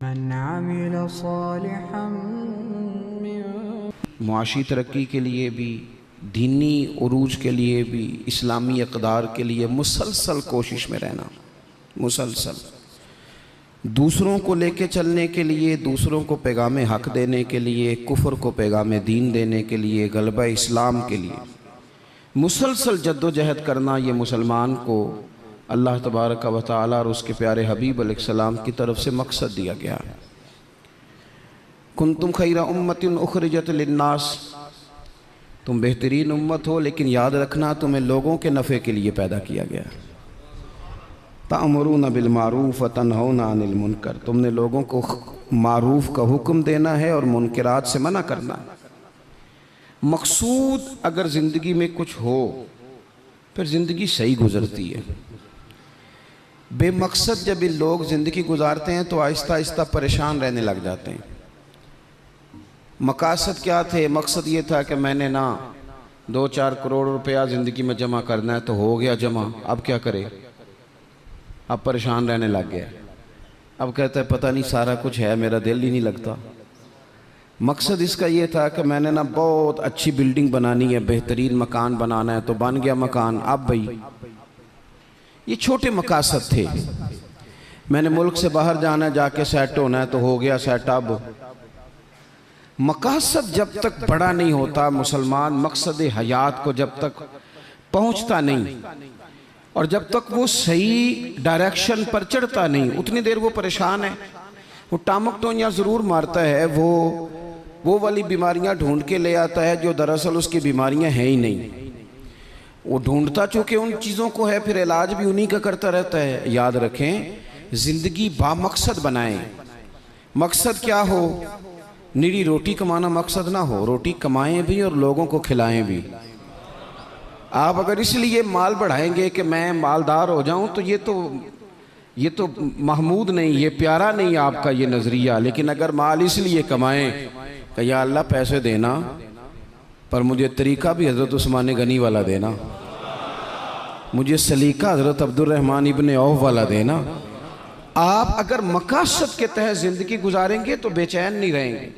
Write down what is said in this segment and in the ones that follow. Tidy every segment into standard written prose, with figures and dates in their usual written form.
मन आमिल सालिहन मुआशी तरक्की के लिए भी, दीनी उरूज के लिए भी, इस्लामी इक़दार के लिए मुसलसल कोशिश में रहना, मुसलसल दूसरों को लेके चलने के लिए, दूसरों को पैगाम हक़ देने के लिए, कुफ्र को पैगाम दीन देने के लिए, गलबा इस्लाम के लिए मुसलसल जद्दोजहद करना, ये मुसलमान को अल्लाह तबारक व तआला और उसके प्यारे हबीब अलैहिस्सलाम की तरफ से मकसद दिया गया है। कुंतुम खैरा उम्मतिन उखरिजत लिन्नास, तुम बेहतरीन उम्मत हो, लेकिन याद रखना तुम्हें लोगों के नफ़े के लिए पैदा किया गया। तअमुरूना बिल मारूफ व तनहौना अनिल मुनकर, तुमने लोगों को मारूफ का हुक्म देना है और मुनकरात से मना करना है। मकसूद अगर ज़िंदगी में कुछ हो फिर ज़िंदगी सही गुज़रती है। बेमकसद जब ये लोग ज़िंदगी गुजारते हैं तो आहिस्ता आहिस्ता परेशान रहने लग जाते हैं। मकासद क्या थे? मकसद ये था कि मैंने ना 2-4 करोड़ रुपया ज़िंदगी में जमा करना है, तो हो गया जमा, अब क्या करे? अब परेशान रहने लग गया। अब कहता है पता नहीं सारा कुछ है, मेरा दिल ही नहीं लगता। मकसद इसका ये था कि मैंने ना बहुत अच्छी बिल्डिंग बनानी है, बेहतरीन मकान बनाना है, तो बन गया मकान। अब भाई ये छोटे मकासद थे। मैंने मुल्क से बाहर जाना है, जाके सेट होना है, तो हो गया सेट। अब मकासद जब तक बड़ा नहीं होता, मुसलमान मकसद हयात को जब तक पहुंचता नहीं और जब तक वो सही डायरेक्शन पर चढ़ता नहीं, उतनी देर वो परेशान है। वो टामक टोनियाँ ज़रूर मारता है, वो वाली बीमारियां ढूंढ के ले आता है जो दरअसल उसकी बीमारियां हैं ही नहीं। वो ढूंढता चूँकि उन चीज़ों को है, फिर इलाज भी उन्हीं का करता रहता है। याद रखें, ज़िंदगी बामकसद बनाएं। मकसद क्या हो? निरी रोटी कमाना मकसद ना हो, रोटी कमाएं भी और लोगों को खिलाएं भी। आप अगर इसलिए माल बढ़ाएंगे कि मैं मालदार हो जाऊं, तो ये तो महमूद नहीं, ये प्यारा नहीं आपका ये नज़रिया। लेकिन अगर माल इसलिए कमाएं कि या अल्लाह पैसे देना, पर मुझे तरीक़ा भी हज़रत उस्मान गनी वाला देना, मुझे सलीका हज़रत अब्दुर्रहमान इब्ने औफ वाला देना। आप अगर मकासद के तहत ज़िंदगी गुजारेंगे तो बेचैन नहीं रहेंगे।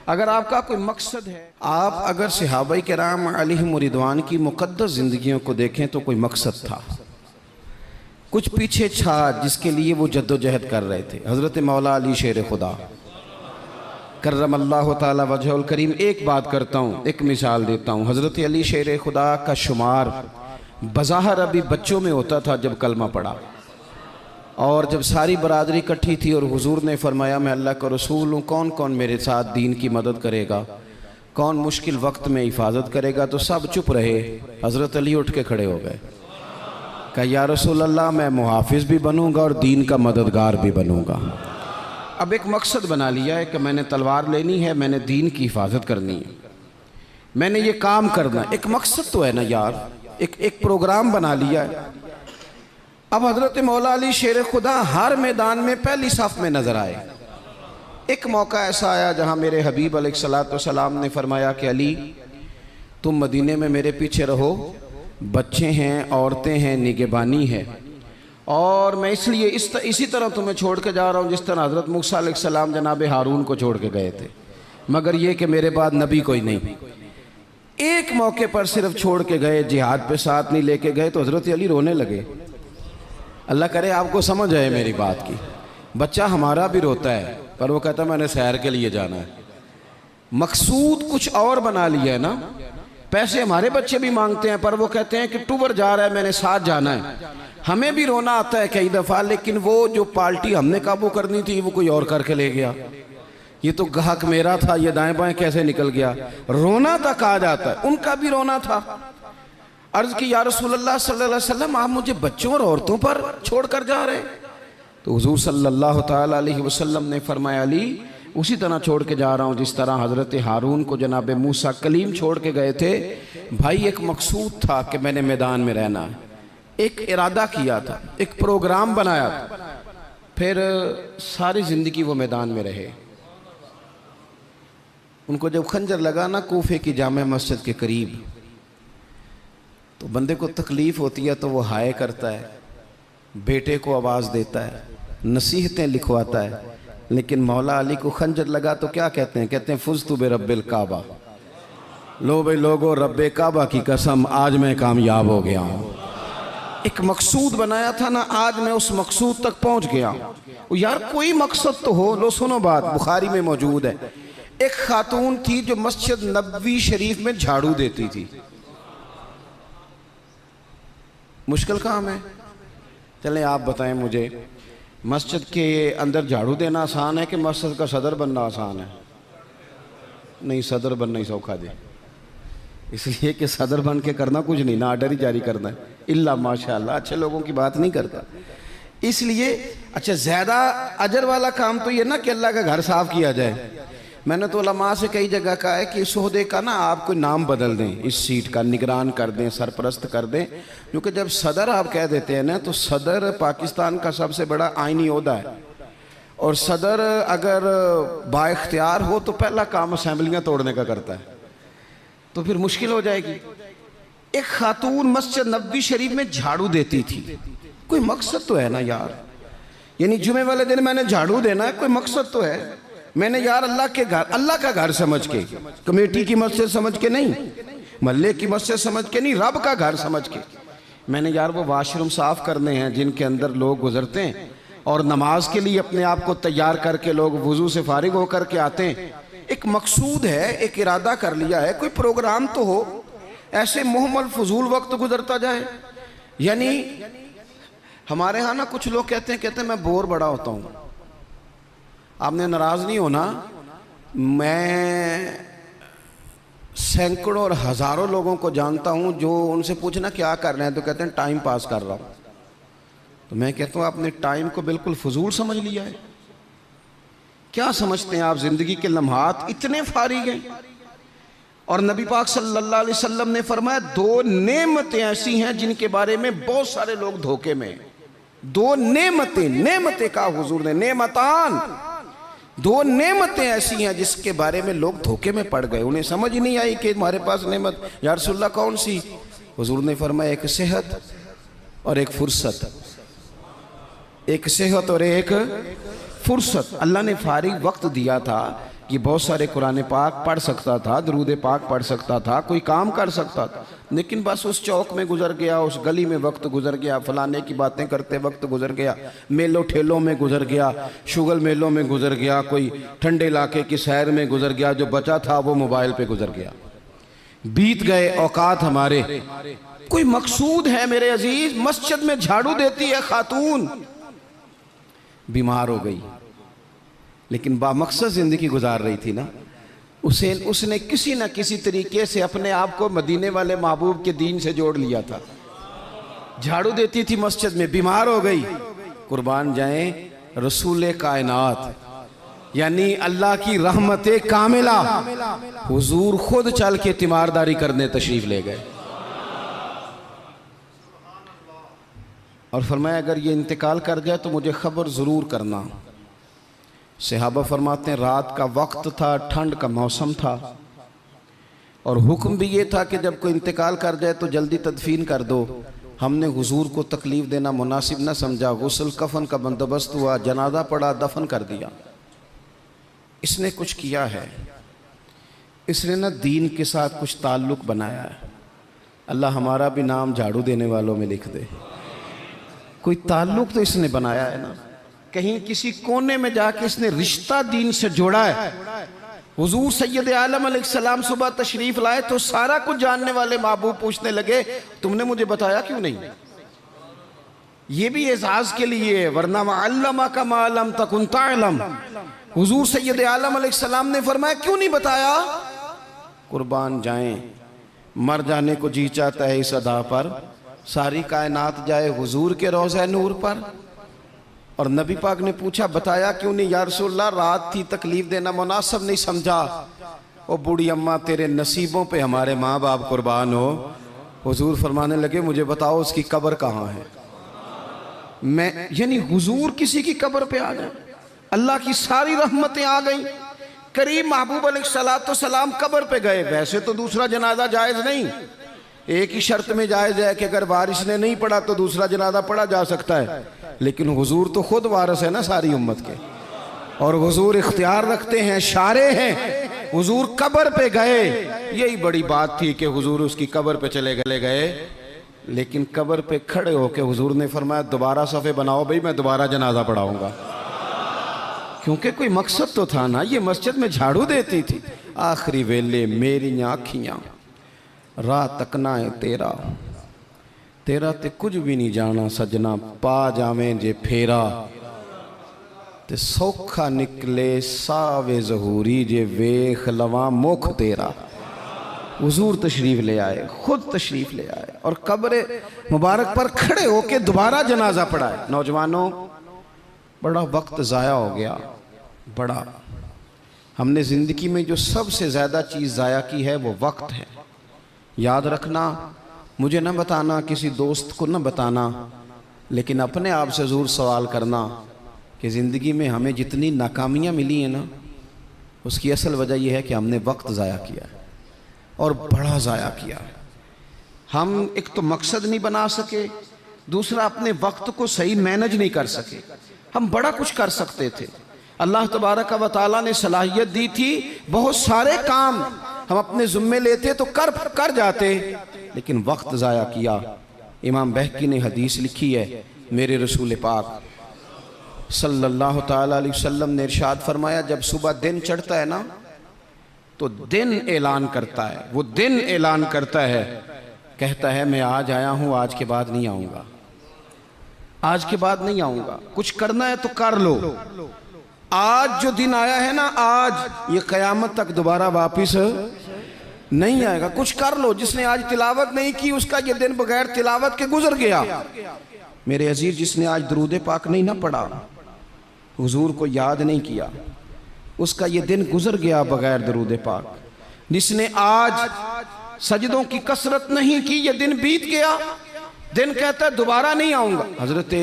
अगर आपका कोई मकसद है, आप अगर सहाबाए किराम अलैहिम रिदवान की मुक़द्दस ज़िंदगियों को देखें तो कोई मकसद था, कुछ पीछे था जिसके लिए वो जद्दोजहद कर रहे थे। हज़रत मौला अली शेर खुदा करमल्लाहु ताला वजहुल करीम, एक बात करता हूँ, एक मिसाल देता हूँ। हज़रत अली शेर खुदा का शुमार बज़ाहिर अभी बच्चों में होता था जब कलमा पड़ा, और जब सारी बरादरी इकट्ठी थी और हुजूर ने फरमाया मैं अल्लाह का रसूल हूँ, कौन कौन मेरे साथ दीन की मदद करेगा, कौन मुश्किल वक्त में हिफाजत करेगा, तो सब चुप रहे। हज़रत अली उठ के खड़े हो गए, कहा या रसूल अल्लाह, मैं मुहाफिज भी बनूंगा और दीन का मददगार भी बनूंगा। अब एक मकसद बना लिया है कि मैंने तलवार लेनी है, मैंने दीन की हिफाजत करनी है, मैंने ये काम करना। एक मकसद तो है ना यार, एक प्रोग्राम बना लिया है। अब हज़रत मौला अली शेर खुदा हर मैदान में पहली सफ़ में नज़र आए। एक मौका ऐसा आया जहाँ मेरे हबीब अलैहिस्सलाम ने फरमाया कि अली, तुम मदीने में मेरे पीछे रहो, बच्चे हैं, औरतें हैं, निगहबानी है, और मैं इसलिए इसी तरह तुम्हें छोड़ के जा रहा हूँ जिस तरह हज़रत मूसा अलैहिस्सलाम जनाब हारून को छोड़ के गए थे, मगर ये कि मेरे बाद नबी कोई नहीं। एक मौके पर सिर्फ छोड़ के गए, जिहाद पे साथ नहीं लेके गए, तो हज़रत अली रोने लगे। अल्लाह करे आपको समझ आए मेरी बात की। बच्चा हमारा भी रोता है, पर वो कहता है मैंने सैर के लिए जाना है। मकसूद कुछ और बना लिया है ना। पैसे हमारे बच्चे भी मांगते हैं, पर वो कहते हैं कि टूर जा रहा है, मैंने साथ जाना है। हमें भी रोना आता है कई दफ़ा, लेकिन वो जो पार्टी हमने काबू करनी थी वो कोई और करके ले गया। ये तो ग्राहक मेरा था, ये दाएं बाएं कैसे निकल गया। रोना तक आ जाता है, उनका भी रोना था। अर्ज़ की या रसूलल्लाह सल्लल्लाहु अलैहि वसल्लम, आप मुझे बच्चों और औरतों पर छोड़ कर जा रहे हैं? तो हुज़ूर सल्लल्लाहु ताला अलैहि वसल्लम ने फरमाया, अली उसी तरह छोड़ के जा रहा हूँ जिस तरह हज़रत हारून को जनाब मूसा कलीम छोड़ के गए थे। भाई एक मकसूद था कि मैंने मैदान में रहना है, एक इरादा किया था, एक प्रोग्राम बनाया था, फिर सारी ज़िंदगी वो मैदान में रहे। उनको जब खंजर लगा ना कूफे की जामे मस्जिद के करीब, तो बंदे को तकलीफ़ होती है तो वो हाय करता है, बेटे को आवाज़ देता है, नसीहतें लिखवाता है, लेकिन मौला अली को खंजर लगा तो क्या कहते हैं? कहते हैं फुज़्तु बिरब्बिल काबा। लो भाई लोगो, रब्बे काबा की कसम, आज मैं कामयाब हो गया हूँ। एक मकसूद बनाया था ना, आज मैं उस मकसूद तक पहुँच गया। यार कोई मकसद तो हो। लो सुनो बात, बुखारी में मौजूद है। एक खातून थी जो मस्जिद नबवी शरीफ में झाड़ू देती थी। मुश्किल काम है? चलें आप बताएं मुझे, मस्जिद के अंदर झाड़ू देना आसान है कि मस्जिद का सदर बनना आसान है? नहीं, सदर बनना ही सौखा दे, इसलिए कि सदर बन के करना कुछ नहीं, ना आर्डर ही जारी करना है, इल्ला माशाअल्लाह अच्छे लोगों की बात नहीं करता। इसलिए अच्छा, ज़्यादा अजर वाला काम तो ये ना कि अल्लाह का घर साफ किया जाए। मैंने तो उलमा से कई जगह कहा है कि इस ओहदे का ना आप कोई नाम बदल दें, इस सीट का निगरान कर दें, सरपरस्त कर दें, क्योंकि जब सदर आप कह देते हैं ना, तो सदर पाकिस्तान का सबसे बड़ा आइनी ओहदा है, और सदर अगर बाइख्तियार हो तो पहला काम असेंबलियाँ तोड़ने का करता है, तो फिर मुश्किल हो जाएगी। एक खातून मस्जिद नबवी शरीफ में झाड़ू देती थी। कोई मकसद तो है ना यार, यानी जुमे वाले दिन मैंने झाड़ू देना है, कोई मकसद तो है। मैंने यार अल्लाह के घर, अल्लाह का घर समझ के, कमेटी की मस्जिद समझ के नहीं, महल्ले की मस्जिद समझ के नहीं, रब का घर समझ के मैंने यार वो वाशरूम साफ करने हैं जिनके अंदर लोग गुजरते हैं और नमाज के लिए अपने आप को तैयार करके लोग वुजू से फारिग होकर के आते हैं। एक मकसूद है, एक इरादा कर लिया है, कोई प्रोग्राम तो हो, ऐसे मुहम्मल फजूल वक्त गुजरता जाए। यानी हमारे यहाँ ना कुछ लोग कहते हैं मैं बोर बड़ा होता हूँ। आपने नाराज़ नहीं होना, मैं सैकड़ों और हज़ारों लोगों को जानता हूँ जो उनसे पूछना क्या कर रहे हैं तो कहते हैं टाइम पास कर रहा हूँ। तो मैं कहता हूँ आपने टाइम को बिल्कुल फजूल समझ लिया है। क्या समझते हैं आप? ज़िंदगी के लम्हात इतने फारिग हैं, और नबी पाक सल्लल्लाहु अलैहि वसल्लम ने फरमाया दो नेमतें ऐसी हैं जिनके बारे में बहुत सारे लोग धोखे में। दो नेमतें, नेमतें का हुजूर ने, नेमतान, दो नेमतें ऐसी हैं जिसके बारे में लोग धोखे में पड़ गए, उन्हें समझ ही नहीं आई कि हमारे पास नेमत या रसूलल्लाह कौन सी? हुजूर ने फरमाया एक सेहत और एक फुर्सत, एक सेहत और एक फुर्सत। अल्लाह ने फारिग वक्त दिया था कि बहुत सारे कुरान पाक पढ़ सकता था, दरूद पाक पढ़ सकता था, कोई काम कर सकता था, लेकिन बस उस चौक में गुजर गया, उस गली में वक्त गुजर गया, फलाने की बातें करते वक्त गुजर गया, मेलों ठेलों में गुजर गया, शुगल मेलों में गुजर गया, कोई ठंडे इलाके की सैर में गुजर गया, जो बचा था वो मोबाइल पे गुजर गया। बीत गए औकात हमारे। कोई मकसूद है मेरे अजीज? मस्जिद में झाड़ू देती है खातून, बीमार हो गई लेकिन बामकसद जिंदगी गुजार रही थी ना। उसने किसी न किसी तरीके से अपने आप को मदीने वाले महबूब के दीन से जोड़ लिया था। झाड़ू देती थी मस्जिद में, बीमार हो गई। कुर्बान जाएं रसूल कायनात, यानी अल्लाह की रहमत कामिला, हुजूर खुद चल के तीमारदारी करने तशरीफ ले गए और फरमाया अगर ये इंतकाल कर जाए तो मुझे खबर ज़रूर करना। सहाबा फरमाते हैं रात का वक्त था, ठंड का मौसम था, और हुक्म भी ये था कि जब कोई इंतकाल कर जाए तो जल्दी तदफीन कर दो। हमने हुजूर को तकलीफ़ देना मुनासिब न समझा, गुस्ल कफन का बंदोबस्त हुआ, जनाजा पड़ा, दफन कर दिया। इसने कुछ किया है, इसने ना दीन के साथ कुछ ताल्लुक़ बनाया है। अल्लाह हमारा भी नाम झाड़ू देने वालों में लिख दे। कोई ताल्लुक़ तो इसने बनाया है ना, कहीं किसी कोने में जाके इसने रिश्ता दीन से जोड़ा है। हुजूर सैयद आलम अलैहिस्सलाम सुबह तशरीफ लाए तो सारा कुछ जानने वाले महबूब पूछने लगे तुमने मुझे बताया क्यों नहीं? ये भी एजाज के लिए है, वरना अल्लमा का मालम तकुन तालम। हुजूर सैयद आलम अलैहिस्सलाम ने फरमाया क्यों नहीं बताया? कुर्बान जाएं, मर जाने को जी चाहता है इस अदा पर, सारी कायनात जाए हुजूर के रोज़े नूर पर। और नबी पाक ने पूछा बताया क्यों नहीं? या रसूलल्लाह रात थी, तकलीफ देना मुनासिब नहीं समझा। ओ बूढ़ी अम्मा तेरे नसीबों पे हमारे माँ बाप कुर्बान हो। हुजूर फरमाने लगे मुझे बताओ उसकी कब्र कहाँ है? मैं यानी हुजूर किसी की कब्र पे आ जाए, अल्लाह की सारी रहमतें आ गई। करीम महबूब अलैहिस्सलाम कब्र पे गए। वैसे तो दूसरा जनाजा जायज़ नहीं, एक ही शर्त में जायज़ है कि अगर वारिस ने नहीं पढ़ा तो दूसरा जनाजा पढ़ा जा सकता है, लेकिन हुजूर तो खुद वारिस है ना सारी उम्मत के। और हुजूर इख्तियार रखते हैं, शारे हैं। हुजूर कब्र पे गए, यही बड़ी बात थी कि हुजूर उसकी कब्र पे चले गए, लेकिन कब्र पे खड़े होके हुजूर ने फरमाया दोबारा सफ़े बनाओ भाई, मैं दोबारा जनाजा पढ़ाऊंगा। क्योंकि कोई मकसद तो था ना। ये मस्जिद में झाड़ू देती थी, आखिरी वेले मेरी आँखियाँ राह तकना है तेरा, तेरा ते कुछ भी नहीं जाना सजना, पा जावें जे फेरा, ते सौखा निकले सावे जहूरी, जे वेख लवा मुख तेरा। हुजूर तशरीफ ले आए, खुद तशरीफ ले आए और कब्र मुबारक पर खड़े होके दोबारा जनाजा पढ़ाए। नौजवानों, बड़ा वक्त ज़ाया हो गया, बड़ा। हमने ज़िंदगी में जो सबसे ज़्यादा चीज़ ज़ाया की है वो वक्त है। याद रखना, मुझे न बताना, किसी दोस्त को न बताना, लेकिन अपने आप से ज़रूर सवाल करना कि ज़िंदगी में हमें जितनी नाकामियाँ मिली हैं ना, उसकी असल वजह यह है कि हमने वक्त ज़ाया किया है, और बड़ा ज़ाया किया है। हम एक तो मकसद नहीं बना सके, दूसरा अपने वक्त को सही मैनेज नहीं कर सके। हम बड़ा कुछ कर सकते थे, अल्लाह तबारक व तआला ने सलाहियत दी थी, बहुत सारे काम हम अपने ज़िम्मे लेते तो कर जाते, लेकिन वक्त ज़ाया किया। इमाम बहकी ने हदीस लिखी है, मेरे रसूल पाक सल्लल्लाहु ताला अलैहि वसल्लम ने इरशाद फरमाया, जब सुबह दिन चढ़ता है ना तो दिन ऐलान करता है, वो दिन ऐलान करता है, कहता है मैं आज आया हूँ, आज के बाद नहीं आऊँगा, आज के बाद नहीं आऊँगा। कुछ करना है तो कर लो। आज जो दिन आया है ना, आज ये क़यामत तक दोबारा वापिस नहीं आएगा। कुछ कर लो। जिसने आज तिलावत नहीं की उसका ये दिन बगैर तिलावत के गुजर गया। मेरे अजीज, जिसने आज दरूद पाक नहीं ना पढ़ा, हुजूर को याद नहीं किया, उसका ये दिन गुजर गया बगैर दरूद पाक। जिसने आज सजदों की कसरत नहीं की, ये दिन बीत गया। दिन कहता है दोबारा नहीं आऊँगा। हज़रत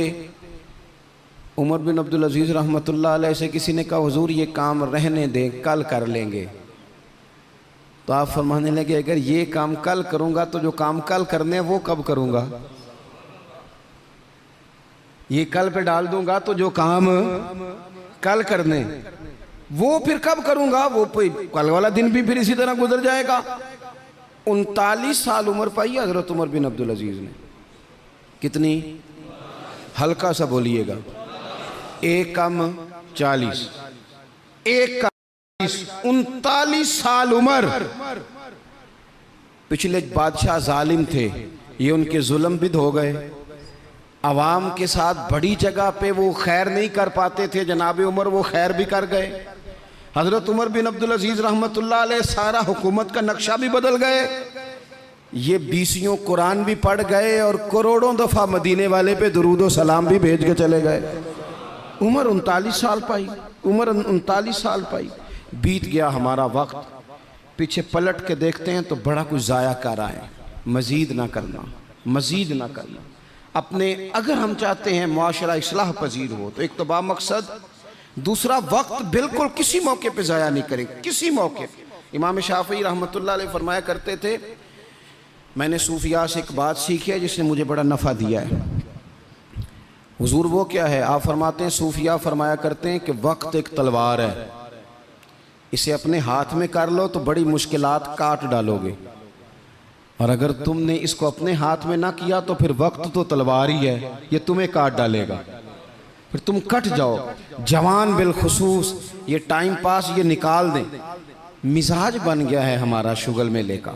उमर बिन अब्दुल अजीज़ रहमतुल्लाह अलैह से किसी ने कहा, हुजूर ये काम रहने दें, कल कर लेंगे। तो आप फरमाने लगे, अगर ये काम कल करूँगा तो जो काम कल करने वो कब करूँगा? ये कल पे डाल दूंगा तो जो काम कल करने वो फिर कब करूँगा? वो कल वाला दिन भी फिर इसी तरह गुजर जाएगा। 39 साल उम्र पाई हज़रत उमर बिन अब्दुल अजीज़ ने। कितनी? हल्का सा बोलिएगा। 1 कम 40, 1 कम 39 साल उम्र। पिछले बादशाह जालिम थे, ये उनके जुल्म बिद हो गए। अवाम के साथ बड़ी जगह पे वो खैर नहीं कर पाते थे, जनाब उमर वो खैर भी कर गए। हज़रत उमर बिन अब्दुल अजीज़ रहमतुल्लाह अलैह सारा हुकूमत का नक्शा भी बदल गए। ये 20 कुरान भी पढ़ गए और करोड़ों दफ़ा मदीने वाले पे दुरूद व सलाम भी भेज के चले गए। उम्र 39 साल पाई, उम्र 39 साल पाई। बीत गया हमारा वक्त। पीछे पलट के देखते हैं तो बड़ा कुछ ज़ाया कर आए। मज़ीद ना करना, मज़ीद ना करना। अपने अगर हम चाहते हैं मुआशरा इस्लाह पजीर हो तो एक तो बामकसद, दूसरा वक्त बिल्कुल किसी मौके पे ज़ाया नहीं करें, किसी मौके। इमाम शाफ़ी रहमतुल्लाह अलैह फरमाया करते थे, मैंने सूफिया से एक बात सीखी है जिसने मुझे बड़ा नफ़ा दिया है। हुजूर वो क्या है? आप फरमाते हैं, सूफिया फरमाया करते हैं कि वक्त एक तलवार है, इसे अपने हाथ में कर लो तो बड़ी मुश्किलात काट डालोगे, और अगर तुमने इसको अपने हाथ में ना किया तो फिर वक्त तो तलवार ही है, ये तुम्हें काट डालेगा, फिर तुम कट जाओ। जवान बिलखुसूस ये टाइम पास ये निकाल दें। मिजाज बन गया है हमारा शुगल मेले का।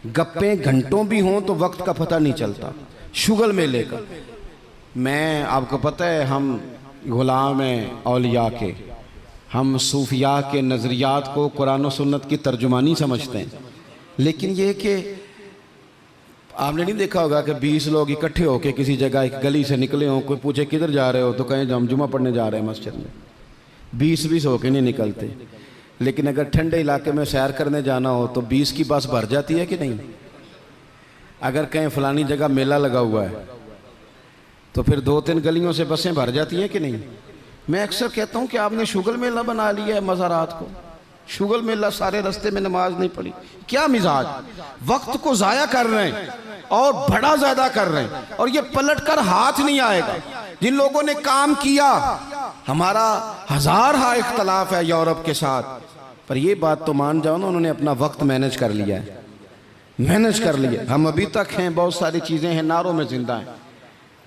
गप्पे घंटों भी हों तो वक्त का पता नहीं चलता। शुगल मेले का, मैं आपको पता है हम गुलाम हैं औलिया के, हम सूफिया के नज़रियात को कुरान और सुन्नत की तर्जुमानी समझते हैं। लेकिन ये कि आपने नहीं देखा होगा कि 20 लोग इकट्ठे होकर किसी जगह एक गली से निकले हों, कोई पूछे किधर जा रहे हो तो कहें हम जुमा पढ़ने जा रहे हैं मस्जिद में। 20-20 होके नहीं निकलते। लेकिन अगर ठंडे इलाके में सैर करने जाना हो तो 20 की बस भर जाती है कि नहीं? अगर कहीं फलानी जगह मेला लगा हुआ है तो फिर 2-3 गलियों से बसें भर जाती हैं कि नहीं? मैं अक्सर कहता हूँ कि आपने शुगल मेला बना लिया है मज़ारात को। शुगल मेला, सारे रास्ते में नमाज नहीं पढ़ी। क्या मिजाज, वक्त को ज़ाया कर रहे हैं और बड़ा ज़्यादा कर रहे हैं, और ये पलट कर हाथ नहीं आएगा। जिन लोगों ने काम किया हमारा हज़ार हा इख्तलाफ है यूरोप के साथ, पर ये बात तो मान जाओ ना, उन्होंने अपना वक्त मैनेज कर लिया है, मैनेज कर लिया। हम अभी तक हैं, बहुत सारी चीज़ें हैं, नारों में ज़िंदा हैं,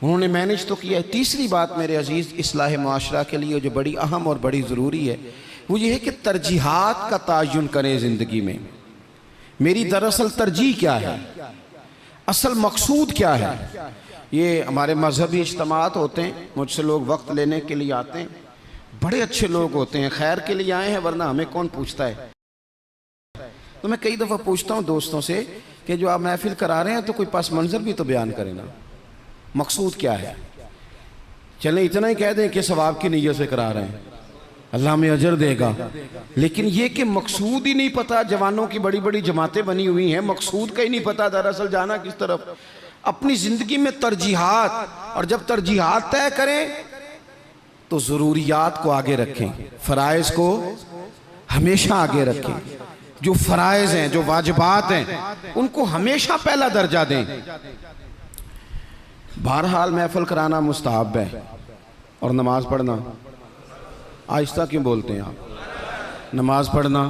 उन्होंने मैनेज तो किया है। तीसरी बात मेरे अजीज़ इस्लाह माशरा के लिए जो बड़ी अहम और बड़ी ज़रूरी है वो ये है कि तरजीहात का तयन करें ज़िंदगी में। मेरी दरअसल तरजीह क्या है, असल मकसूद क्या है। ये हमारे मजहबी इज्तिमात होते हैं, मुझसे लोग वक्त लेने के लिए आते हैं, बड़े अच्छे लोग होते हैं, खैर के लिए आए हैं, वरना हमें कौन पूछता है। तो मैं कई दफ़ा पूछता हूँ दोस्तों से कि जो आप महफिल करा रहे हैं तो कोई पस मंज़र भी तो बयान करें ना, मकसूद क्या है। चलें इतना ही कह दें कि सवाब की नीयत से करा रहे हैं, अल्लाह में अजर देगा, लेकिन ये कि मकसूद ही नहीं पता। जवानों की बड़ी बड़ी जमातें बनी हुई हैं, मकसूद का ही नहीं पता दरअसल जाना किस तरफ। अपनी ज़िंदगी में तरजीहात, और जब तरजीहात तय करें तो ज़रूरियात को आगे रखें, फ़राइज़ को हमेशा आगे रखें। जो फ़राइज़ हैं, जो वाजिबात हैं, उनको हमेशा पहला दर्जा दें। बहरहाल महफिल कराना मुस्तहब है और नमाज पढ़ना, आहिस्ता क्यों बोलते हैं आप, नमाज पढ़ना,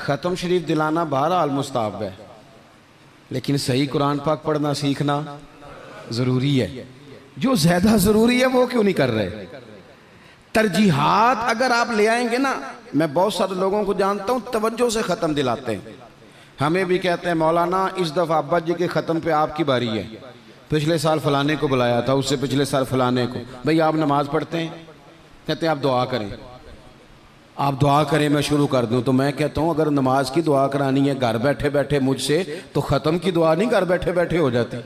ख़त्म शरीफ दिलाना बहरहाल मुस्तहब है, लेकिन सही कुरान पाक पढ़ना सीखना ज़रूरी है। जो ज़्यादा ज़रूरी है वो क्यों नहीं कर रहे। तरजीहात अगर आप ले आएंगे ना, मैं बहुत सारे लोगों को जानता हूँ तवज्जो से ख़त्म दिलाते हैं, हमें भी कहते हैं मौलाना इस दफ़ा अब्बा जी के ख़त्म पे आपकी बारी है, पिछले साल फलाने को बुलाया था, उससे पिछले साल फलाने को। भाई आप नमाज पढ़ते हैं, कहते हैं आप दुआ करें, आप दुआ करें मैं शुरू कर दूं। तो मैं कहता हूं अगर नमाज की दुआ करानी है घर बैठे बैठे मुझसे, तो ख़त्म की दुआ नहीं घर बैठे बैठे हो जाती,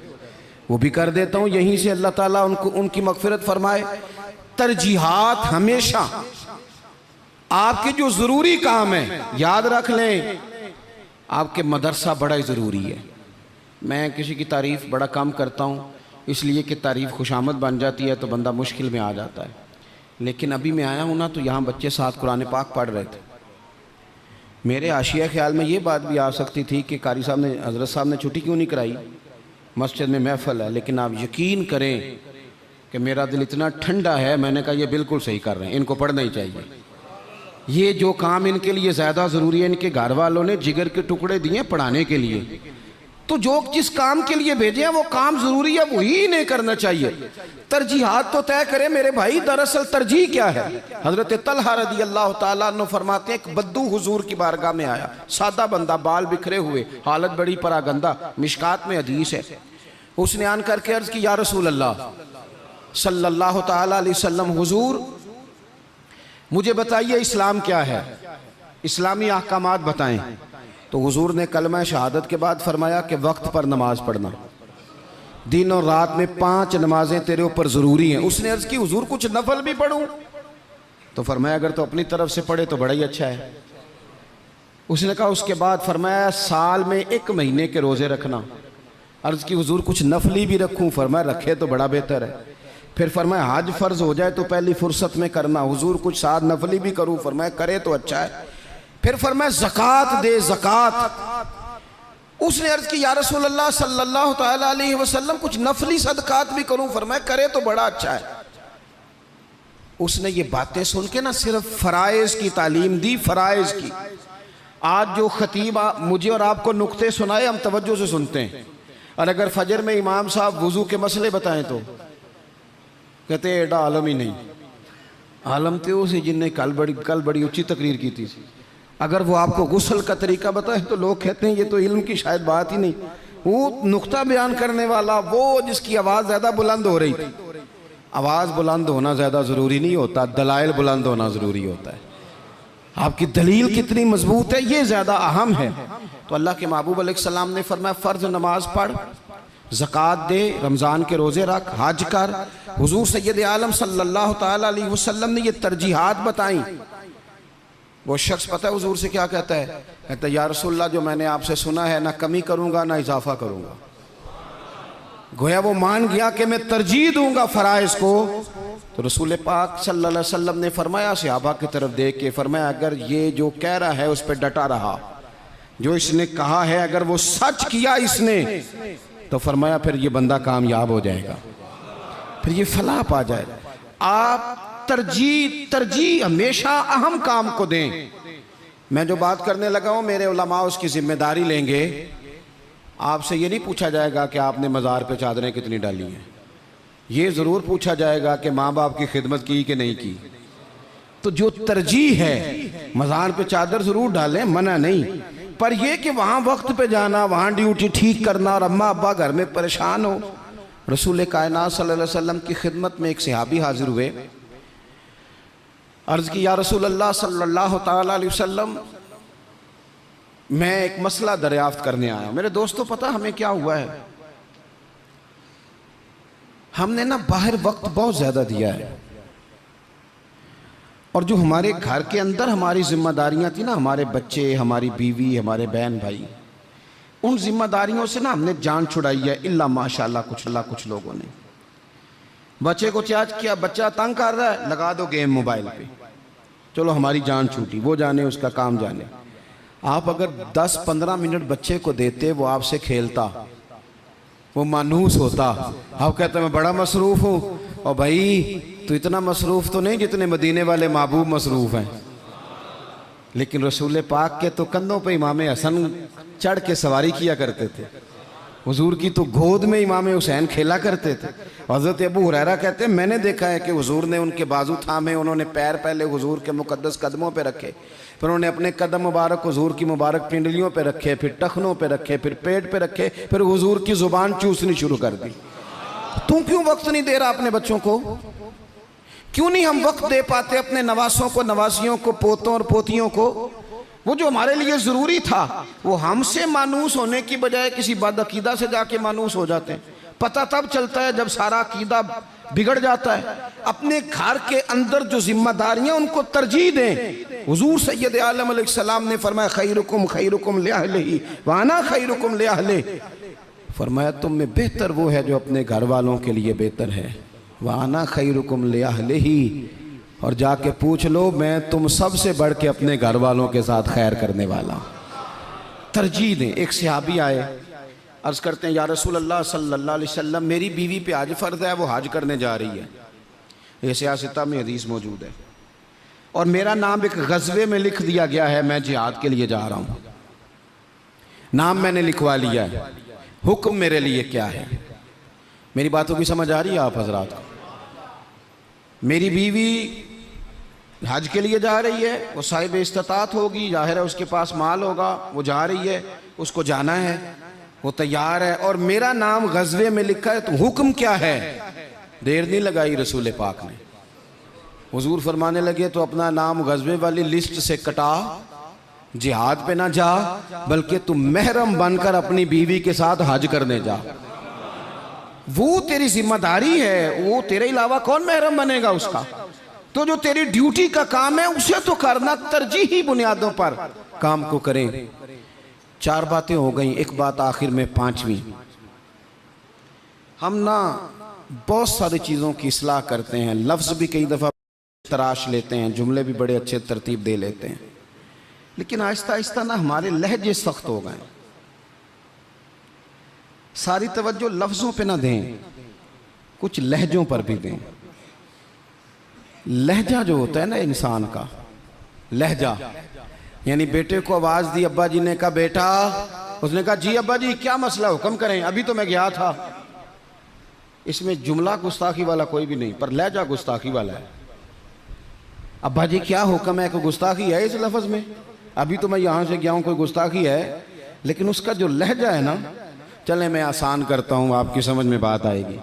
वो भी कर देता हूं यहीं से, अल्लाह ताला उनको उनकी मगफिरत फरमाए। तरजीहात हमेशा आपके जो ज़रूरी काम है, याद रख लें आपके मदरसा बड़ा ही ज़रूरी है। मैं किसी की तारीफ़ बड़ा कम करता हूँ, इसलिए कि तारीफ़ खुशामद बन जाती है तो बंदा मुश्किल में आ जाता है। लेकिन अभी मैं आया हूँ ना, तो यहाँ बच्चे साथ कुरान पाक पढ़ रहे थे। मेरे आशिया ख्याल में ये बात भी आ सकती थी कि कारी साहब ने, हज़रत साहब ने छुट्टी क्यों नहीं कराई, मस्जिद में महफिल है। लेकिन आप यकीन करें कि मेरा दिल इतना ठंडा है, मैंने कहा ये बिल्कुल सही कर रहे हैं, इनको पढ़ना ही चाहिए। ये जो काम इनके लिए ज़्यादा ज़रूरी है, इनके घर वालों ने जिगर के टुकड़े दिए पढ़ाने के लिए, तो जो जिस काम के लिए भेजे हैं वो काम ज़रूरी है, वही नहीं करना चाहिए। तरजीहात तो तय करें मेरे भाई। दरअसल तरजीह क्या है, हज़रत तलहा रज़ी अल्लाह ताला अन्हु फरमाते हैं, एक बद्दू हुजूर की बारगाह में आया, सादा बंदा, बाल बिखरे हुए, हालत बड़ी परागंदा, मिशकात में हदीस है। उसने आन करके अर्ज़ की, या रसूल अल्लाह सल्लल्लाहु ताला अलैहि वसल्लम, हुजूर मुझे बताइए इस्लाम क्या है, इस्लामी अहकामात बताएं। तो हुजूर ने कलमा शहादत के बाद फरमाया कि वक्त पर नमाज पढ़ना, दिन और रात में 5 नमाजें तेरे ऊपर ज़रूरी हैं। उसने अर्ज़ की हुजूर कुछ नफल भी पढ़ूं? तो फरमाया अगर तो अपनी तरफ से पढ़े तो बड़ा ही अच्छा है। उसने कहा, उसके बाद फरमाया साल में 1 महीने के रोज़े रखना। अर्ज़ की हुजूर कुछ नफली भी रखूं? फरमाया रखे तो बड़ा बेहतर है। फिर फरमाया हज फ़र्ज़ हो जाए तो पहली फुर्सत में करना। हुजूर कुछ साथ नफली भी करूं? फरमाया करे तो अच्छा है। फिर फरमाया ज़कात दे, ज़कात। उसने अर्ज़ की, या रसूल अल्लाह सल्लल्लाहु ताला अलैहि वसल्लम कुछ नफली सदकात भी करूं? फरमाया करे तो बड़ा अच्छा है। उसने ये बातें सुन के ना सिर्फ फ़राइज़ की तालीम दी, फ़राइज़ की। आज जो खतीब मुझे और आपको नुक्ते सुनाए हम तवज्जो से सुनते हैं, और अगर फजर में इमाम साहब वज़ू के मसले बताएं तो कहते हैं एडा आलम ही नहीं। आलम तो उसे जिनने कल बड़ी ऊंची तकरीर की थी। अगर वो आपको गुस्ल का तरीका बताए तो लोग कहते हैं ये तो इल्म की शायद बात ही नहीं। वो नुक्ता बयान करने वाला, वो जिसकी आवाज़ ज़्यादा बुलंद हो रही थी। आवाज़ बुलंद होना ज़्यादा ज़रूरी नहीं होता, दलाइल बुलंद होना ज़रूरी होता है। आपकी दलील कितनी मजबूत है ये ज़्यादा अहम है। तो अल्लाह के महबूब अलैहिस्सलाम ने फरमाया फ़र्ज़ नमाज पढ़, ज़कात दे, रमज़ान के रोज़े रख, हज कर। हुज़ूर सैयद आलम सल्लल्लाहु ताला अलैहि वसल्लम ने ये तरजीहात बताई। वो शख्स पता है हुज़ूर से क्या कहता है? कहता है या रसूलल्लाह जो मैंने आपसे सुना है ना कमी करूँगा ना इजाफा करूँगा। गोया वो मान गया कि मैं तरजीह दूँगा फ़राइज़ को। तो रसूल पाक सल्लल्लाहु अलैहि वसल्लम ने फरमाया सहाबा की तरफ देख के, फरमाया अगर ये जो कह रहा है उस पर डटा रहा, जो इसने कहा है अगर वो सच किया इसने, तो फरमाया फिर ये बंदा कामयाब हो जाएगा, फिर ये फलाह पा जाएगा। आप तरजीह हमेशा अहम काम को दें। मैं जो बात करने लगा हूं मेरे उलमा उसकी जिम्मेदारी लेंगे। आपसे ये नहीं पूछा जाएगा कि आपने मज़ार पे चादरें कितनी डाली हैं, ये ज़रूर पूछा जाएगा कि माँ बाप की खिदमत की कि नहीं की। तो जो तरजीह है, मज़ार पे चादर ज़रूर डालें, मना नहीं, पर यह कि वहाँ वक्त पे जाना, वहाँ ड्यूटी ठीक करना और अम्मा अब्बा घर में परेशान हो। रसूल कायनात सल्लल्लाहु अलैहि वसल्लम की खिदमत में एक सहाबी हाजिर हुए, अर्ज़ की या रसूल अल्लाह सल्लल्लाहु तआला अलैहि वसल्लम, मैं एक मसला दरियाफ्त करने आया। मेरे दोस्तों पता हमें क्या हुआ है, हमने ना बाहर वक्त बहुत ज़्यादा दिया है, और जो हमारे घर के अंदर हमारी जिम्मेदारियां थी ना, हमारे बच्चे, हमारी बीवी, हमारे बहन भाई, उन जिम्मेदारियों से ना हमने जान छुड़ाई है। इल्ला माशाल्लाह कुछ लोगों ने बच्चे को चार्ज किया, बच्चा तंग कर रहा है, लगा दो गेम मोबाइल पे, चलो हमारी जान छूटी, वो जाने उसका काम जाने। आप अगर 10-15 मिनट बच्चे को देते, वो आपसे खेलता, वो मानूस होता। आप कहते मैं बड़ा मसरूफ़ हूँ, और भाई तो इतना मसरूफ़ तो नहीं जितने मदीने वाले महबूब मसरूफ़ हैं। लेकिन रसूल पाक के तो कंधों पे इमाम हसन चढ़ के सवारी किया करते थे, हुजूर की तो गोद में इमाम हुसैन खेला करते थे। हज़रत अबू हुरैरा कहते हैं मैंने देखा है कि हुजूर ने उनके बाजू थामे, उन्होंने पैर पहले हुजूर के मुकद्दस कदमों पे रखे, फिर उन्होंने अपने कदम मुबारक हुजूर की मुबारक पिंडलियों पे रखे, फिर टखनों पे रखे, फिर पेट पे रखे, फिर हुजूर की ज़ुबान चूसनी शुरू कर दी। तू क्यों वक्त नहीं दे रहा अपने बच्चों को? क्यों नहीं हम वक्त दे पाते अपने नवासों को, नवासियों को, पोतों और पोतियों को? वो जो हमारे लिए ज़रूरी था, वो हमसे मानूस होने की बजाय किसी बदअकीदा से जाके मानूस हो जाते हैं। पता तब चलता है जब सारा अकीदा बिगड़ जाता है। अपने घर के अंदर जो जिम्मेदारियां, उनको तरजीह दें। हुजूर सैयद आलम अलैहिस्सलाम ने फरमाया खैरुकुम लिअहलिही व अना खैरुकुम लिअहलिही, फरमाया तुम में बेहतर वो है जो अपने घर वालों के लिए बेहतर है। व अना खैरुकुम लिअहलिही, और जाके पूछ लो मैं तुम सबसे बढ़ के अपने घर वालों के साथ खैर करने वाला। तरजीह दें। एक सहाबी आए, अर्ज़ करते हैं या रसूल अल्लाह सल्लल्लाहु अलैहि वसल्लम, मेरी बीवी पे हज फ़र्ज़ है, वो हज करने जा रही है, ये सियासता में हदीस मौजूद है, और मेरा नाम एक गज़वे में लिख दिया गया है, मैं जिहाद के लिए जा रहा हूँ, नाम मैंने लिखवा लिया है, हुक्म मेरे लिए क्या है? मेरी बातों की समझ आ रही है आप हजरात को? मेरी बीवी हज के लिए जा रही है, वो साहिब इस्तात होगी, जाहिर है उसके पास माल होगा, वो जा रही है, उसको जाना है, वो तैयार है, और मेरा नाम गज़वे में लिखा है, तो हुक्म क्या है? देर नहीं लगाई रसूल पाक ने, हुजूर फरमाने लगे तो अपना नाम गज़वे वाली लिस्ट से कटा, जिहाद पे ना जा, बल्कि तुम महरम बनकर अपनी बीवी के साथ हज करने जा। वो तेरी जिम्मेदारी है, वो तेरे अलावा कौन महरम बनेगा उसका? तो जो तेरी ड्यूटी का काम है उसे तो करना, तरजीही बुनियादों पर काम को करें। 4 बातें हो गई, एक बात आखिर में 5वीं। हम ना बहुत सारी चीज़ों की इस्लाह करते हैं, लफ्ज़ भी कई दफ़ा तराश लेते हैं, जुमले भी बड़े अच्छे तरतीब दे लेते हैं, लेकिन आहिस्ता आहिस्ता ना हमारे लहजे सख्त हो गए। सारी तवज्जो लफ्ज़ों पे ना दें, कुछ लहजों पर भी दें। लहजा जो होता है ना इंसान का, लहजा, यानी बेटे को आवाज़ दी, अब्बा जी ने कहा बेटा, उसने कहा जी अब्बा जी क्या मसला, हुक्म करें, अभी तो मैं गया था। इसमें जुमला गुस्ताखी वाला कोई भी नहीं, पर लहजा गुस्ताखी वाला है। अब्बा जी क्या हुक्म है? कोई गुस्ताखी है इस लफ्ज़ में? अभी तो मैं यहाँ से गया हूँ, कोई गुस्ताखी है? लेकिन उसका जो लहजा है ना, चले मैं आसान करता हूँ, आपकी समझ में बात आएगी।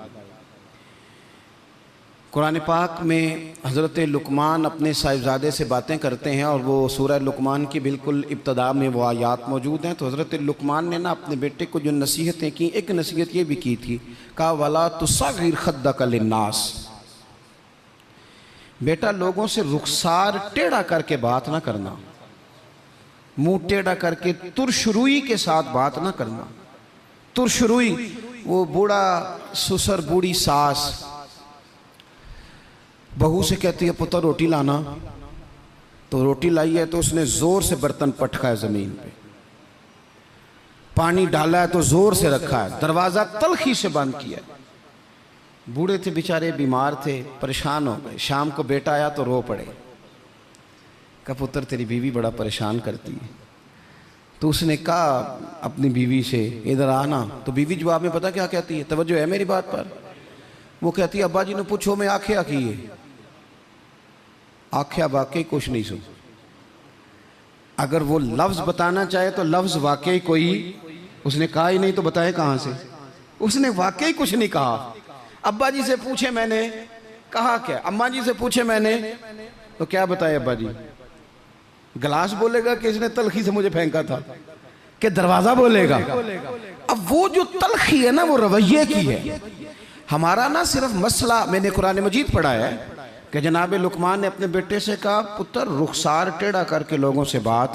कुरान पाक में हज़रत लुकमान अपने साहिबजादे से बातें करते हैं, और वो सूरह लुकमान की बिल्कुल इब्तदा में वो आयात मौजूद हैं। तो हज़रत लुकमान ने ना अपने बेटे को जो नसीहतें की, एक नसीहत ये भी की थी, कहा वला तुसग़िर खद्दक लिन्नास, बेटा लोगों से रुखसार टेढ़ा करके बात ना करना, मुंह टेढ़ा करके तुरशरुई के साथ बात ना करना। तुरशरुई, वो बूढ़ा ससुर बूढ़ी सास बहू से कहती है पुत्र रोटी लाना, तो रोटी लाई है तो उसने जोर से बर्तन पटका है जमीन पे, पानी डाला है तो जोर से रखा है, दरवाजा तलखी से बंद किया, बूढ़े थे बेचारे, बीमार थे, परेशान हो गए। शाम को बेटा आया तो रो पड़े। कहा पुत्र तेरी बीवी बड़ा परेशान करती है। तो उसने कहा अपनी बीवी से इधर आना। तो बीवी जवाब में पता क्या कहती है, तवज्जो है मेरी बात पर। वो कहती है अब्बा जी ने पूछो मैं आख्या की है। आख्या वाकई कुछ नहीं सुन। अगर वो लफ्ज बताना चाहे तो लफ्ज वाकई कोई उसने कहा ही नहीं, तो बताए कहां से। उसने वाकई कुछ नहीं कहा। अब्बा जी से पूछे मैंने, कहा क्या। अम्मा जी से पूछे मैंने, तो क्या बताए अब्बा जी। गिलास बोलेगा कि इसने तलखी से मुझे फेंका था, कि दरवाजा बोलेगा। अब वो जो तलखी है ना, वो रवैये की है। हमारा ना सिर्फ मसला, मैंने कुरान मजीद पढ़ा है कि जनाब लुकमान ने अपने बेटे से कहा पुत्र रुखसार टेढ़ा करके लोगों से बात,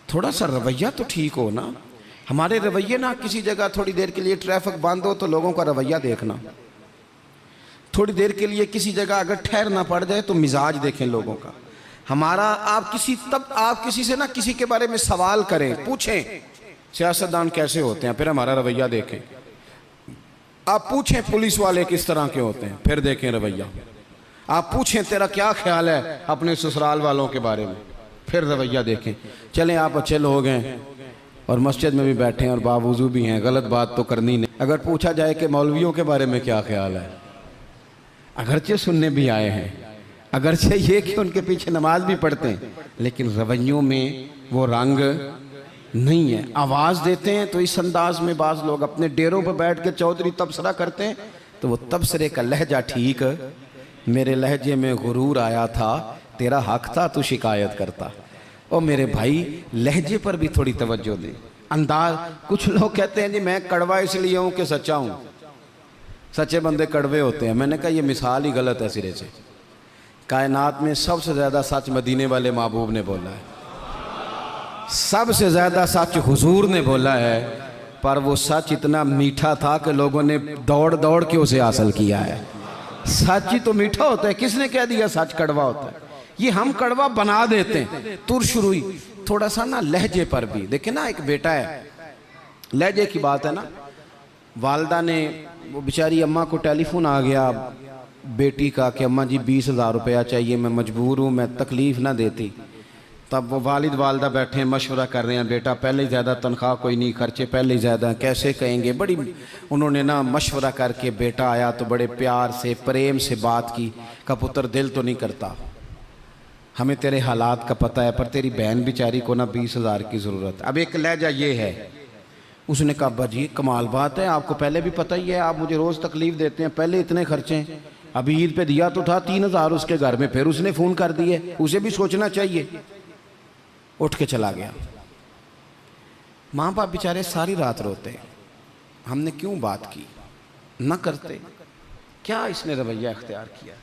थोड़ा सा रवैया तो ठीक हो ना। हमारे रवैये ना, किसी जगह थोड़ी देर के लिए ट्रैफिक बंद हो तो लोगों का रवैया देखना। थोड़ी देर के लिए किसी जगह अगर ठहरना पड़ जाए तो मिजाज देखें लोगों का। हमारा आप किसी से ना किसी के बारे में सवाल करें, पूछें सियासतदान कैसे होते हैं, फिर हमारा रवैया देखें। आप पूछें पुलिस वाले किस तरह के होते हैं, फिर देखें रवैया। आप पूछें तेरा क्या ख्याल है अपने ससुराल वालों के बारे में, फिर रवैया देखें। चलें आप अच्छे लोग हैं और मस्जिद में भी बैठे हैं और बावजूद भी हैं, गलत बात तो करनी नहीं। अगर पूछा जाए कि मौलवियों के बारे में क्या ख्याल है, अगरचे सुनने भी आए हैं, अगरचे ये कि उनके पीछे नमाज भी पढ़ते हैं, लेकिन रवैयों में वो रंग नहीं है। आवाज़ देते हैं तो इस अंदाज में बाज़ लोग अपने डेरों पर बैठ के चौधरी तबसरा करते हैं, तो वो तबसरे का लहजा ठीक, मेरे लहजे में गुरूर आया था, तेरा हक था तू शिकायत करता। और मेरे भाई लहजे पर भी थोड़ी तवज्जो दे, अंदाज। कुछ लोग कहते हैं जी मैं कड़वा इसलिए हूँ कि सच्चा हूँ, सच्चे बंदे कड़वे होते हैं। मैंने कहा ये मिसाल ही गलत है सिरे से। कायनात में सबसे ज़्यादा सच मदीने वाले महबूब ने बोला है, सबसे ज़्यादा सच हुजूर ने बोला है, पर वो सच इतना मीठा था कि लोगों ने दौड़ दौड़ के उसे हासिल किया है। सच ही तो मीठा होता है, किसने कह दिया सच कड़वा होता है। ये हम कड़वा बना देते हैं। तुरशुरुई थोड़ा सा ना लहजे पर भी देखे ना, एक बेटा है, लहजे की बात है ना। वालदा ने, वो बेचारी अम्मा को टेलीफोन आ गया बेटी का कि अम्मा जी 20,000 रुपया चाहिए, मैं मजबूर हूँ, मैं तकलीफ़ ना देती। तब वो वालिद वालदा बैठे हैं, मशवरा कर रहे हैं, बेटा पहले ही ज़्यादा तनख्वाह कोई नहीं, खर्चे पहले ही ज़्यादा, कैसे कहेंगे। बड़ी उन्होंने ना मशवरा करके, बेटा आया तो बड़े प्यार से प्रेम से बात की। का पुत्र दिल तो नहीं करता, हमें तेरे हालात का पता है, पर तेरी बहन बेचारी को ना 20,000 की ज़रूरत। अब एक लहजा ये है। उसने कहा अब्बा जी कमाल बात है, आपको पहले भी पता ही है, आप मुझे रोज़ तकलीफ़ देते हैं, पहले इतने खर्चे हैं, अभी ईद पे दिया तो था 3,000 उसके घर में, फिर उसने फ़ोन कर दिए, उसे भी सोचना चाहिए। उठ के चला गया। माँ बाप बेचारे सारी रात रोते हैं, हमने क्यों बात की, ना करते, क्या इसने रवैया इख्तियार किया।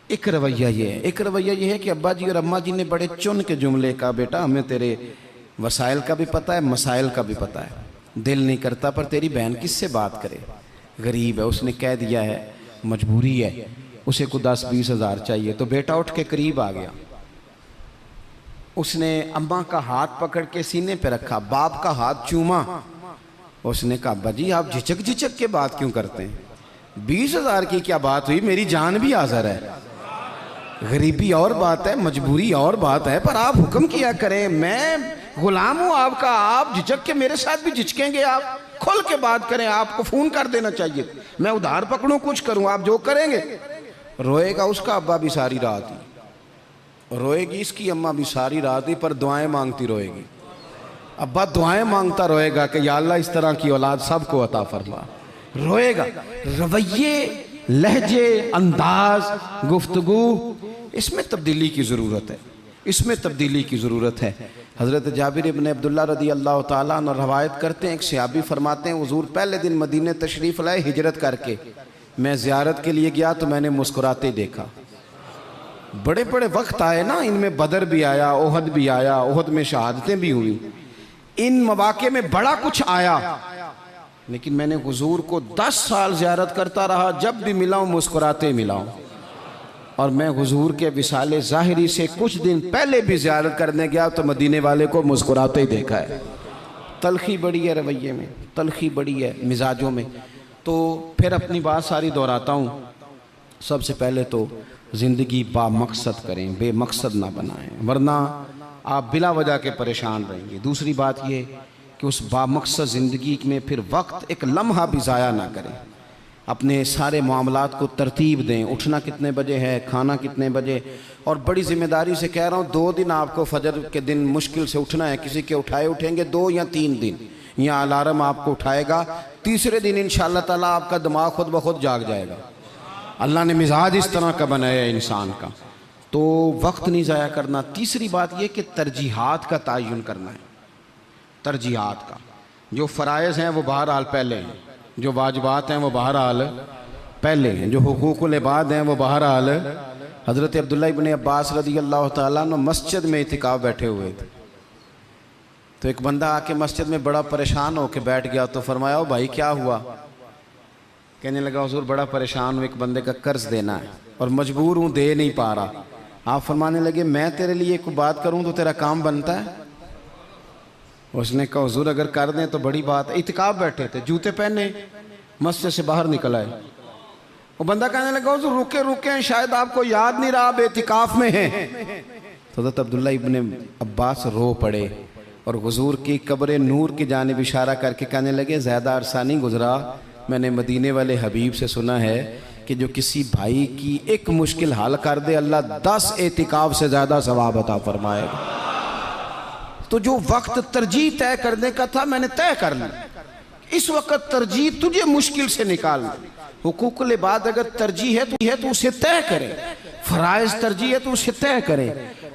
एक रवैया ये है, एक रवैया ये है कि अब्बा जी और अम्मा जी ने बड़े चुन के जुमले का, बेटा हमें तेरे वसाइल का भी पता है, मसाइल का भी पता है, दिल नहीं करता, पर तेरी बहन किससे बात करे, गरीब है, उसने कह दिया है, मजबूरी है, उसे को 10-20 हज़ार चाहिए। तो बेटा उठ के करीब आ गया, उसने अम्मा का हाथ पकड़ के सीने पे रखा, बाप का हाथ चूमा। उसने कहा अब्बा जी आप झिझक झिझक के बात क्यों करते हैं, 20,000 की क्या बात हुई, मेरी जान भी हाज़िर है। गरीबी और बात है, मजबूरी और बात है, पर आप हुक्म किया करें, मैं गुलाम हूँ आपका, आप झिझक के मेरे साथ भी झिझकेंगे, आप खुल के बात करें, आपको फ़ोन कर देना चाहिए, मैं उधार पकड़ूं, कुछ करूं, आप जो करेंगे। रोएगा उसका अब्बा भी सारी रात ही, रोएगी इसकी अम्मा भी सारी रात ही, पर दुआएं मांगती रोएगी। अब्बा दुआएं मांगता रोएगा कि या अल्लाह इस तरह की औलाद सबको अता फरमा। रोएगा। रवैये, लहजे, अंदाज, गुफ्तगू, इसमें तब्दीली की ज़रूरत है, इसमें तब्दीली की ज़रूरत है। हज़रत जाबिर इब्न अब्दुल्लाह रदी अल्लाह ताला अन्हु रवायत करते हैं, एक सहाबी फरमाते हैं हुज़ूर पहले दिन मदीने तशरीफ़ लाए हिजरत करके, मैं ज़ियारत के लिए गया तो मैंने मुस्कुराते देखा। बड़े बड़े वक्त आए ना, इनमें बदर भी आया, ओहद भी आया, ओहद में शहादतें भी हुई, इन मौक़े में बड़ा कुछ आया, लेकिन मैंने हुजूर को 10 साल ज़ियारत करता रहा, जब भी मिला हूँ मुस्कुराते मिला हूँ। और मैं हुजूर के विसाले ज़ाहिरी से कुछ दिन पहले भी ज़ियारत करने गया तो मदीने वाले को मुस्कुराते ही देखा है। तलखी बड़ी है रवैये में, तलखी बड़ी है मिजाजों में। तो फिर अपनी बात सारी दोहराता हूँ। सबसे पहले तो ज़िंदगी बामकसद करें, बेमकसद ना बनाएं, वरना आप बिला वजह के परेशान रहेंगे। दूसरी बात ये कि उस बामकसद ज़िंदगी में फिर वक्त एक लम्हा भी ज़ाया ना करें। अपने सारे मामलात को तरतीब दें, उठना कितने बजे है, खाना कितने बजे। और बड़ी ज़िम्मेदारी से कह रहा हूँ, 2 दिन आपको फजर के दिन मुश्किल से उठना है। किसी के उठाए उठेंगे 2 या 3 दिन, या अलार्म आपको उठाएगा। तीसरे दिन इंशाअल्लाह ताला आपका दिमाग खुद ब खुद जाग जाएगा। अल्लाह ने मिजाज इस तरह का बनाया इंसान का, तो वक्त नहीं ज़ाया करना। तीसरी बात यह कि तरजीहात का तयन करना है। तरजीहात का, जो फ़राइज़ हैं वो बहरहाल पहले हैं, जो वाजिबात हैं वो बहरहाल पहले हैं, जो हुकूकुल इबाद हैं वो बहरहाल। हज़रत अब्दुल्लाह इब्न अब्बास रज़ी अल्लाह तआला अन्हु मस्जिद में इतिकाफ़ बैठे हुए थे, तो एक बंदा आके मस्जिद में बड़ा परेशान होकर बैठ गया। तो फरमाया, ओ भाई क्या हुआ? कहने लगा, हुज़ूर बड़ा परेशान हूँ, एक बंदे का कर्ज देना है और मजबूर हूँ, दे नहीं पा रहा। आप फरमाने लगे, मैं तेरे लिए कोई बात करूँ तो तेरा काम बनता है? उसने कहा, हुज़ूर अगर कर दें तो बड़ी बात है। इतिकाफ़ बैठे थे, जूते पहने मस्जिद से बाहर निकल आए। वो बंदा कहने लगा, हुज़ूर रुके रुके, शायद आपको याद नहीं रहा, आप इतिकाफ़ में हैं। तो हज़रत अब्दुल्ला इब्न अब्बास रो पड़े और हुज़ूर की कब्र नूर की जानिब इशारा करके कहने लगे, ज़्यादा अरसा नहीं गुजरा, मैंने मदीने वाले हबीब से सुना है कि जो किसी भाई की एक मुश्किल हल कर दे, अल्लाह 10 एतिकाफ़ से ज़्यादा सवाब अता फरमाएगा। तो जो वक्त तरजीह तय करने का था मैंने तय कर लिया। इस वक्त तरजीह तुझे मुश्किल से निकालना। हुकूकुल इबाद अगर तरजीह है तो उसे तय करें, फ़राइज़ तरजीह है तो उसे तय करें,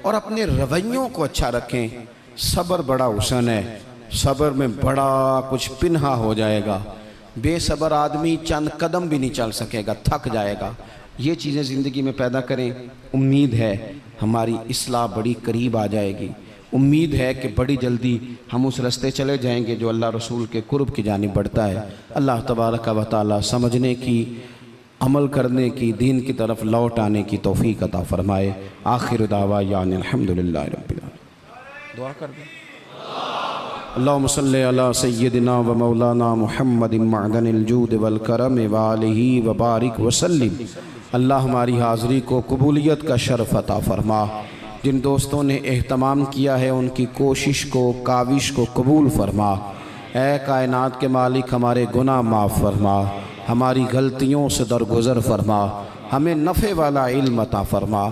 और अपने रवैयों को अच्छा रखें। सब्र बड़ा हुसन है, सब्र में बड़ा कुछ पिन्हा हो जाएगा। बेसब्र आदमी चंद कदम भी नहीं चल सकेगा, थक जाएगा। ये चीज़ें ज़िंदगी में पैदा करें। उम्मीद है हमारी इस्लाह बड़ी करीब आ जाएगी। उम्मीद है कि बड़ी जल्दी हम उस रास्ते चले जाएंगे जो अल्लाह रसूल के कुर्ब की जानिब बढ़ता है। अल्लाह तबारक व तआला समझने की, अमल करने की, दीन की तरफ लौट आने की तौफीक अता फरमाए। आखिर दावा यानी अल्हम्दुलिल्लाह रब्बिल आलमीन। दुआ कर दें। अल्लाहुम्मा सल्लि अला सय्यदिना व मौलाना मुहम्मदिन मअदनिल जूद वल करम व आलिहि व बारिक व सल्लिम। अल्लाह हमारी हाज़िरी को कबूलियत का शर्फ अता फरमा। जिन दोस्तों ने एहतमाम किया है उनकी कोशिश को, काविश को कबूल फरमा। ऐ कायनात के मालिक, हमारे गुनाह माफ़ फरमा, हमारी गलतियों से दरगुज़र फरमा, हमें नफ़े वाला इल्म अता फरमा,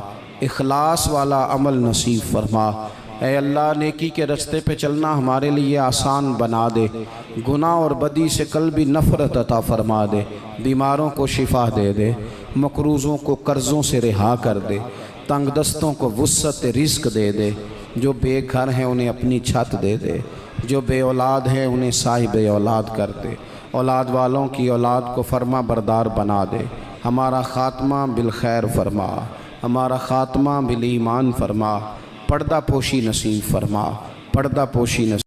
इखलास वाला अमल नसीब फरमा। ऐ अल्लाह, नेकी के रास्ते पे चलना हमारे लिए आसान बना दे। गुनाह और बदी से कल्बी नफ़रत अता फरमा दे। बीमारों को शिफा दे दे, मकरूज़ों को कर्ज़ों से रिहा कर दे, तंग दस्तों को वुस्अत रिज़्क़ दे दे। जो बेघर हैं उन्हें अपनी छत दे दे, जो बे औलाद हैं उन्हें साहिब औलाद कर दे। औलाद वालों की औलाद को फरमा बरदार बना दे। हमारा ख़ात्मा बिल खैर फरमा, हमारा ख़ात्मा बिल ईमान फरमा। पर्दा पोशी नसीब फरमा, पर्दा पोशी नसीब